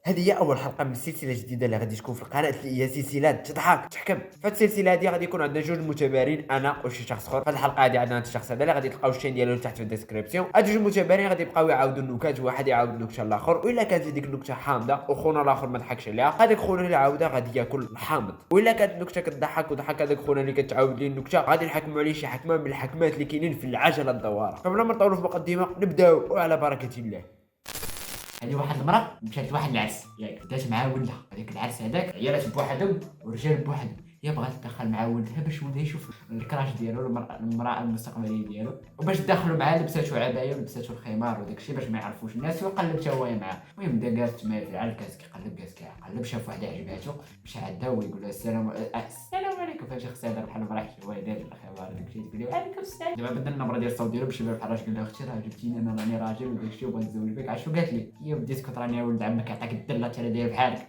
هذه هي اول حلقه من السلسله الجديده اللي غادي تكون في القناه، اللي هي سلسله تضحك تحكم. في هذه السلسله هذه غادي يكون عندنا جوج متابعين، انا وشي شخص اخر. في هذه الحلقه هذه عندنا هذا الشخص هذا اللي غادي تلقاو الشين ديالو تحت في الديسكريبسيون. هاد جوج متابعين غادي يبقاو يعاودوا النكات، واحد يعاود النكته الاخر، والا كانت هذيك النكته حامضه وخونا الاخر ما ضحكش عليها، هذاك خونا اللي عاودها غادي ياكل الحامض. والا كانت النكته كتضحك وضحك هذاك خونا اللي كتعاود ليه النكته، غادي نحكموا عليه شي حكمه من الحكمات اللي كاينين في العجله الدواره. قبل ما نطولوا في المقدمه نبداو وعلى بركه الله. هذه واحد المراه مشات لواحد العرس ياك، دات معاه ولدها. هذاك العرس هذاك عيالات بوحدهم ورجال بوحدهم. هي بغات تدخل مع ولدها باش ولدها يشوف الكراش ديالو، المراه المستقبليه ديالو، وباش تدخلوا معاه لبساتو عبايه ولبساتو الخمار وداك الشيء باش ما يعرفوش الناس، وقلب حتى هو معاه. المهم بدا جالس معاه في الكاس كيقلب شاف واحده عجباتو، مشى عندها ويقول لها السلام عليكم. فاش خصها دار بحال ما راحش هو دار الخمار داك الشيء، تقول له وعليكم السلام. دابا بدل النبره ديال الصوت ديالو باش يبان بحال راجل. قال لها اختي راه جبتيني انا راني راجل وداك الشيء وبغيت نتزوج بك. عاشو قالت لي هي وديت كنت راني ولد عمك عطاك الدله ترى داير بحالك.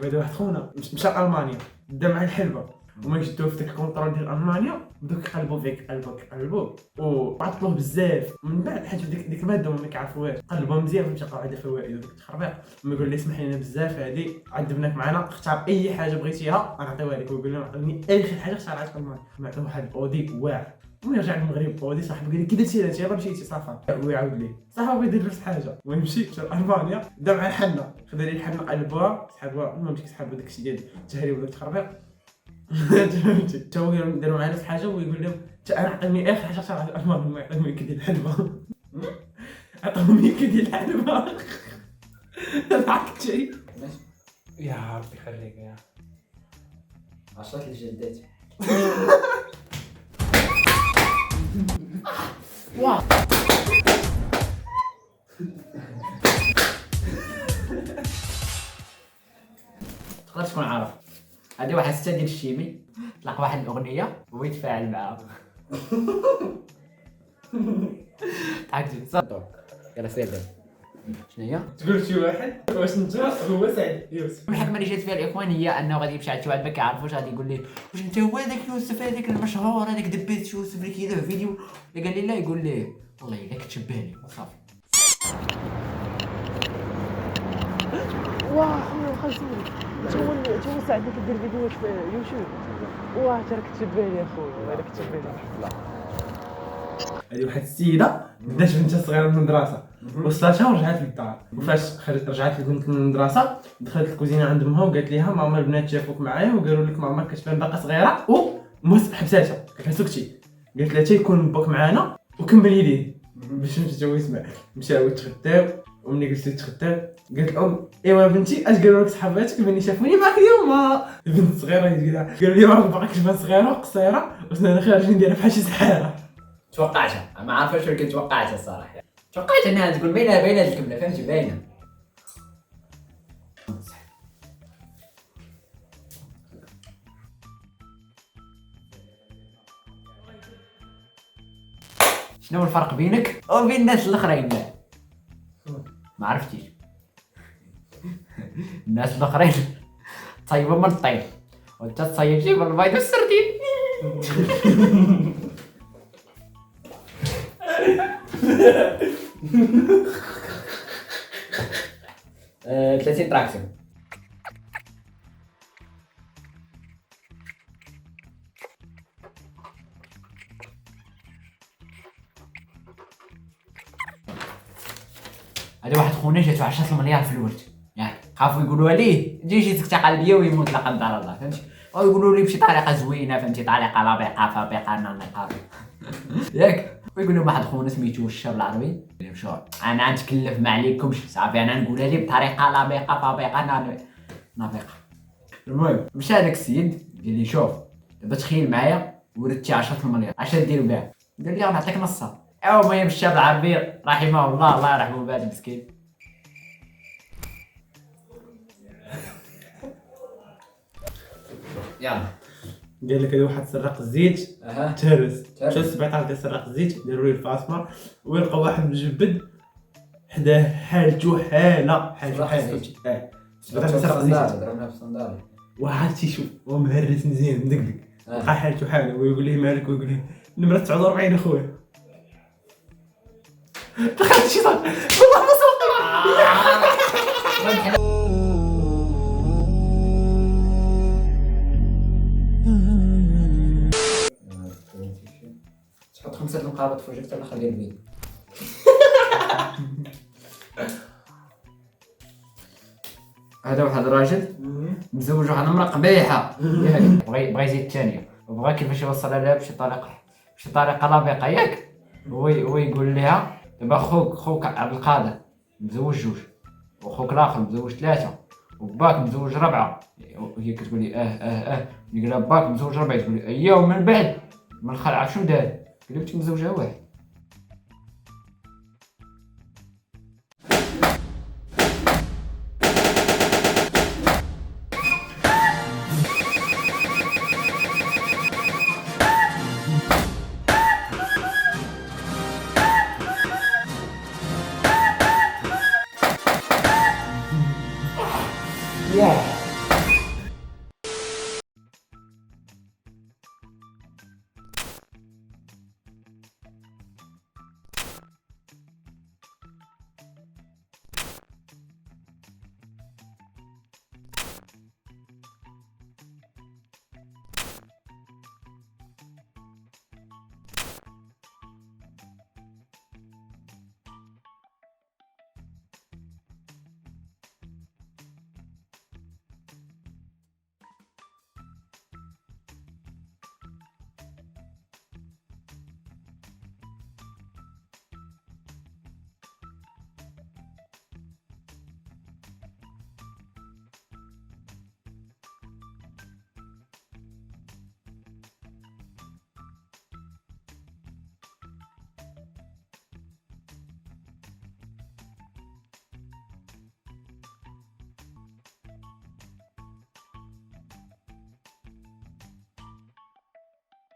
دابا واحد خونا مشى لألمانيا، بدا مع الحلبه وما يشدوه في داك الكونطرول ديال المانيا، بداو كيقلبوا فيك قلبوا وعطلوه بزاف. من بعد حيت ديك الماده ما كيعرفوهاش، قلبوا مزيان فهمتي، قاعده فوائد وداك التخربيق. ما يقول لي اسمح لنا بزاف هذه عذبناك معنا، اختار اي حاجه بغيتيها غنعطيوها لك. ويقول لهم عطوني اي حاجه اختارها في المانيا. معطوه واحد اودي واعر. ملي رجع للمغرب اودي صاحبي قال لي كي درتي هادشي يلاه مشيتي صافا. ويعاود ليه صاحبي يدير نفس الحاجه ويمشي لالمانيا. بدا مع الحنه، خدا لي الحنه قلبوها سحبوها، المهم كيسحبوا داك الشيء ديال التهريب ولا التخربيق. فهمتي تا هو داروا معنا نفس الحاجه ويقول لهم انا عطيني اخر حاجه صار على الالمان، ما يعطيهم يك ديال الحلبه. عطاهم يك ديال الحلبه. ضحكت شي يا ربي يخليك يا عشرات الجلدات. واه تقدر تكون عارف هذه واحد ستة ديال الشيمي طلق واحد الاغنيه وهو يتفاعل معاها. ضحكتي صدق. يلا سير دابا شنو هي؟ تقول شي واحد واش انت هو سعيد يوسف. الحكمه اللي جات فيها الاخوان هي انه غادي يمشي عند شي واحد ما كيعرفوش، غادي يقول ليه واش انت هو هذاك يوسف هذاك المشهور هذاك دبيت يوسف اللي كيدير فيديو. اللي قال لي لا، يقول ليه والله الا كتشبه لي وصافي. واه خويا خلصني تو ساعد اللي كدير فيديوهات في يوتيوب. واه ترى كتشبه لي اخويا، هذا كتشبه لي. هذه واحد السيده بدات بنتها صغيره من المدرسه وصلتها ورجعت للدار. وفاش رجعت البنت من المدرسه دخلت الكوزينه عند امها وقالت لها ماما البنات شافوك معايا وقالوا لك ماما كتبان باقا صغيره حبساتها. قالت لها سكتي، قالت لها تيكون باك معانا وكملي ليه باش مشى هو يسمع. مشاو يتغداو وملي جلسوا يتغداو قالت الام ايوا بنتي اش قالوا لك صحاباتك باني شافوني معاك اليوم؟ البنت صغيره قالوا لي راه باقا كتبان صغيره وقصيره وسنانها خارجين دايره بحال شي سحاره. توقعتها ما عارفاش ولكن توقعتها الصراحه. توقعت انها تكون باينه الكمله، فهمتي باينه. شنو هو الفرق بينك وبين الناس الاخرين؟ ما عرفتيش. الناس الاخرين طيبه من الطيب وانت تصيب شي من البيض والسردين. 30 تراكسيون. هذا واحد خونا جاتو 10 مليار في الورد ياك، خافوا يقولوها ليه تجي سكته قلبيه ويموت لا قدر الله، فهمتي؟ او يقولوا لي بشي طريقه زوينه، فهمتي؟ طريقه لبقه فبقه نانقه ياك. ويقول لهم واحد خونا سميتو الشر العربي، شو انا نتكلف ما عليكمش صافي، انا نقولها لي بطريقه لبقه فبقه نابقه. المهم مشى هذاك السيد قال لي شوف دابا تخيل معايا وردتي 10 مليار اش دير بها؟ قال لي غنعطيك نصها. المهم الشاب العربي رحمه الله، الله يرحمه بهذا المسكين. يلا قال لك هذا واحد سرق الزيت تهرس. مشى 17 سرق الزيت داروا ليه الفاصمه ويلقى واحد مجبد حداه حالته حاله. 17 سرق الزيت ضربنا في الصندالة. واحد تيشوف هو مهرس مزيان مدقدق آه. بقى حالته حاله ويقول ليه مالك ويقول ليه نمرة 49 اخويا دخلت شي صار والله ما تحط 5 المقابض في وجهك الاخر ديال الفيديو. هذا واحد الراجل مزوج واحد المرأة قبيحة ياك بغى يزيد الثانية وبغى كيفاش يوصلها لها بشي طريقة لبقة ياك هو يقول لها دابا خوك عبد القادر مزوج 2 وخوك الاخر مزوج 3 وباك مزوج 4 وهي كتقول لي يقول لها باك مزوج 4 تقول لي اييه ومن بعد من خلع شنو دار قال لي كنت مزوجها واحد